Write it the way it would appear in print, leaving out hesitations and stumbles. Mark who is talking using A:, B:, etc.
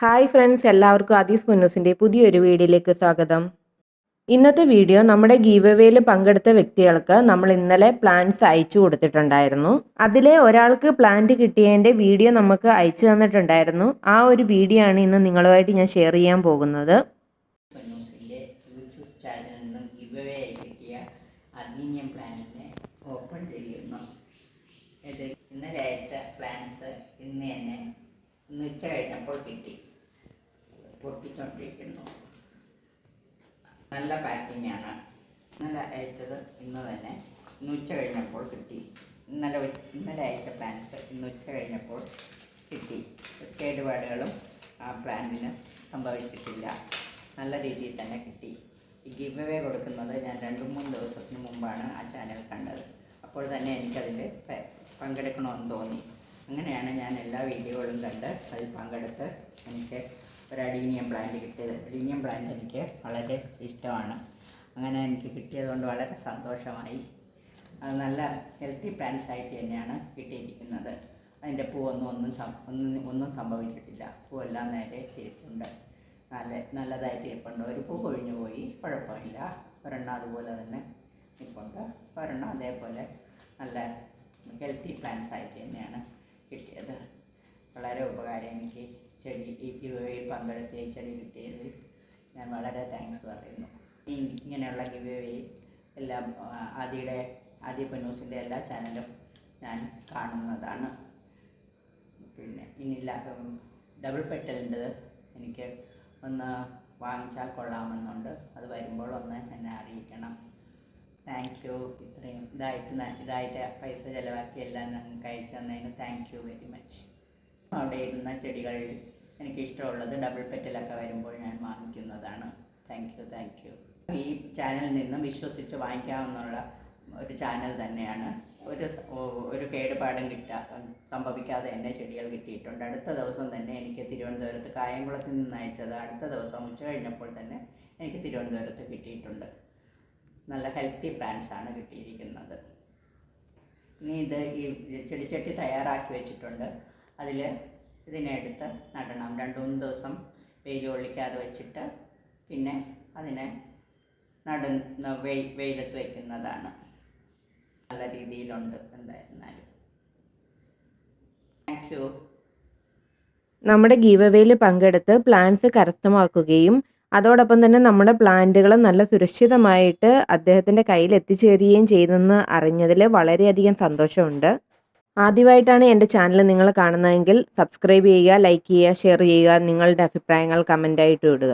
A: Hi friends, എല്ലാവർക്കും ആദീസ് പൊന്നൂസിൻ്റെ പുതിയൊരു വീഡിയോയിലേക്ക് സ്വാഗതം. ഇന്നത്തെ വീഡിയോ നമ്മുടെ ഗീവ് അവേയിൽ പങ്കെടുത്ത വ്യക്തികൾക്ക് നമ്മൾ ഇന്നലെ പ്ലാന്റ്സ് അയച്ചു കൊടുത്തിട്ടുണ്ടായിരുന്നു. അതിലെ ഒരാൾക്ക് പ്ലാന്റ് കിട്ടിയതിൻ്റെ വീഡിയോ നമുക്ക് അയച്ചു തന്നിട്ടുണ്ടായിരുന്നു. ആ ഒരു വീഡിയോ ആണ് ഇന്ന് നിങ്ങളുമായിട്ട് ഞാൻ ഷെയർ ചെയ്യാൻ പോകുന്നത്.
B: പൊന്നൂസിൻ്റെ യൂട്യൂബ് ചാനലിൽ നിന്നും ഗീവ് അവേ ആയി കിട്ടിയ അർമീനിയം പ്ലാന്റിനെ ഓപ്പൺ ചെയ്യുന്നു. ഇത് ഇന്നലെ അയച്ച പ്ലാന്റ്സ് ഇന്ന് തന്നെ ഉച്ച കഴിഞ്ഞപ്പോൾ കിട്ടി. പൊട്ടിക്കൊണ്ടിരിക്കുന്നു. നല്ല പാക്കിംഗ് ആണ്. ഇന്നലെ അയച്ചത് ഇന്ന് തന്നെ ഉച്ച കഴിഞ്ഞപ്പോൾ കിട്ടി. ഇന്നലെ അയച്ച പ്ലാന്റ്സ് ഉച്ച കഴിഞ്ഞപ്പോൾ കിട്ടി. കേടുപാടുകളും ആ പ്ലാന്റിന് സംഭവിച്ചിട്ടില്ല. നല്ല രീതിയിൽ തന്നെ കിട്ടി. ഈ ഗിവ് അവേ കൊടുക്കുന്നത് ഞാൻ 2-3 ദിവസത്തിന് മുമ്പാണ് ആ ചാനൽ കണ്ടത്. അപ്പോൾ തന്നെ എനിക്കതിൽ പങ്കെടുക്കണമെന്ന് തോന്നി. അങ്ങനെയാണ് ഞാൻ എല്ലാ വീഡിയോകളും കണ്ട് അതിൽ പങ്കെടുത്ത് എനിക്ക് ഒരു അഡീനിയം പ്ലാന്റ് കിട്ടിയത്. അഡീനിയം പ്ലാന്റ് എനിക്ക് വളരെ ഇഷ്ടമാണ്. അങ്ങനെ എനിക്ക് കിട്ടിയതുകൊണ്ട് വളരെ സന്തോഷമായി. അത് നല്ല ഹെൽത്തി പ്ലാന്റ്സ് ആയിട്ട് തന്നെയാണ് കിട്ടിയിരിക്കുന്നത്. അതിൻ്റെ ഒന്നും സംഭവിച്ചിട്ടില്ല. പൂവെല്ലാം നേരെ ഇരിപ്പുണ്ട്. നല്ലതായിട്ട് ഇരിപ്പുണ്ട്. ഒരു പൂ കൊഴിഞ്ഞു പോയി, കുഴപ്പമില്ല. ഒരെണ്ണം അതുപോലെ തന്നെ ഇരിപ്പുണ്ട്. ഒരെണ്ണം അതേപോലെ നല്ല ഹെൽത്തി പ്ലാന്റ്സ് ആയിട്ട് തന്നെയാണ് കിട്ടിയത്. വളരെ ഉപകാരം എനിക്ക് ഈ ഗിവ് അവേയിൽ പങ്കെടുത്ത് ഈ ചെടി കിട്ടിയതിൽ ഞാൻ വളരെ താങ്ക്സ് പറയുന്നു. ഇങ്ങനെയുള്ള ഗിവ് അവേയിൽ എല്ലാം ആദി പൊന്നൂസിൻ്റെ എല്ലാ ചാനലും ഞാൻ കാണുന്നതാണ്. പിന്നെ ഇനിയില്ല, ഡബിൾ പെറ്റലിൻ്റെത് എനിക്ക് ഒന്ന് വാങ്ങിച്ചാൽ കൊള്ളാമെന്നുണ്ട്. അത് വരുമ്പോൾ ഒന്ന് എന്നെ അറിയിക്കണം. Thank you. ഇത്രയും ഇതായിട്ട് പൈസ ചിലവാക്കി എല്ലാം ഞങ്ങൾക്ക് അയച്ചു തന്നതിന് താങ്ക് യു വെരി മച്ച്. അവിടെ ഇരുന്ന ചെടികളിൽ എനിക്കിഷ്ടമുള്ളത് ഡബിൾ പെറ്റലൊക്കെ വരുമ്പോൾ ഞാൻ വാങ്ങിക്കുന്നതാണ്. Thank you. ഈ ചാനലിൽ നിന്നും വിശ്വസിച്ച് വാങ്ങിക്കാവുന്ന ഒരു ചാനൽ തന്നെയാണ്. ഒരു കേടുപാടും സംഭവിക്കാതെ തന്നെ ചെടികൾ കിട്ടിയിട്ടുണ്ട്. അടുത്ത ദിവസം തന്നെ എനിക്ക് തിരുവനന്തപുരത്ത് കായംകുളത്തിൽ നിന്ന് അയച്ചത് അടുത്ത ദിവസം ഉച്ച കഴിഞ്ഞപ്പോൾ തന്നെ എനിക്ക് തിരുവനന്തപുരത്ത് കിട്ടിയിട്ടുണ്ട്. നല്ല ഹെൽത്തി പ്ലാന്റ്സ് ആണ് കിട്ടിയിരിക്കുന്നത്. ഇനി ഈ ചെടിച്ചട്ടി തയ്യാറാക്കി വെച്ചിട്ടുണ്ട്. അതിൽ ഇതിനെടുത്ത് നടണം. 2-3 ദിവസം വെയിൽ കൊള്ളിക്കാതെ വെച്ചിട്ട് പിന്നെ അതിനെ വെയിലത്ത് വയ്ക്കുന്നതാണ്. നല്ല രീതിയിലുണ്ട് എന്തായിരുന്നാലും. Thank you.
A: നമ്മുടെ ഗീവ് അവേയിൽ പങ്കെടുത്ത് പ്ലാന്റ്സ് കരസ്ഥമാക്കുകയും അതോടൊപ്പം തന്നെ നമ്മുടെ പ്ലാന്റുകൾ നല്ല സുരക്ഷിതമായിട്ട് അദ്ദേഹത്തിൻ്റെ കയ്യിൽ എത്തിച്ചേരുകയും ചെയ്തെന്ന് അറിഞ്ഞതിൽ വളരെയധികം സന്തോഷമുണ്ട്. ആദ്യമായിട്ടാണ് എൻ്റെ ചാനൽ നിങ്ങൾ കാണുന്നതെങ്കിൽ സബ്സ്ക്രൈബ് ചെയ്യുക, ലൈക്ക് ചെയ്യുക, ഷെയർ ചെയ്യുക. നിങ്ങളുടെ അഭിപ്രായങ്ങൾ കമൻ്റായിട്ട് ഇടുക.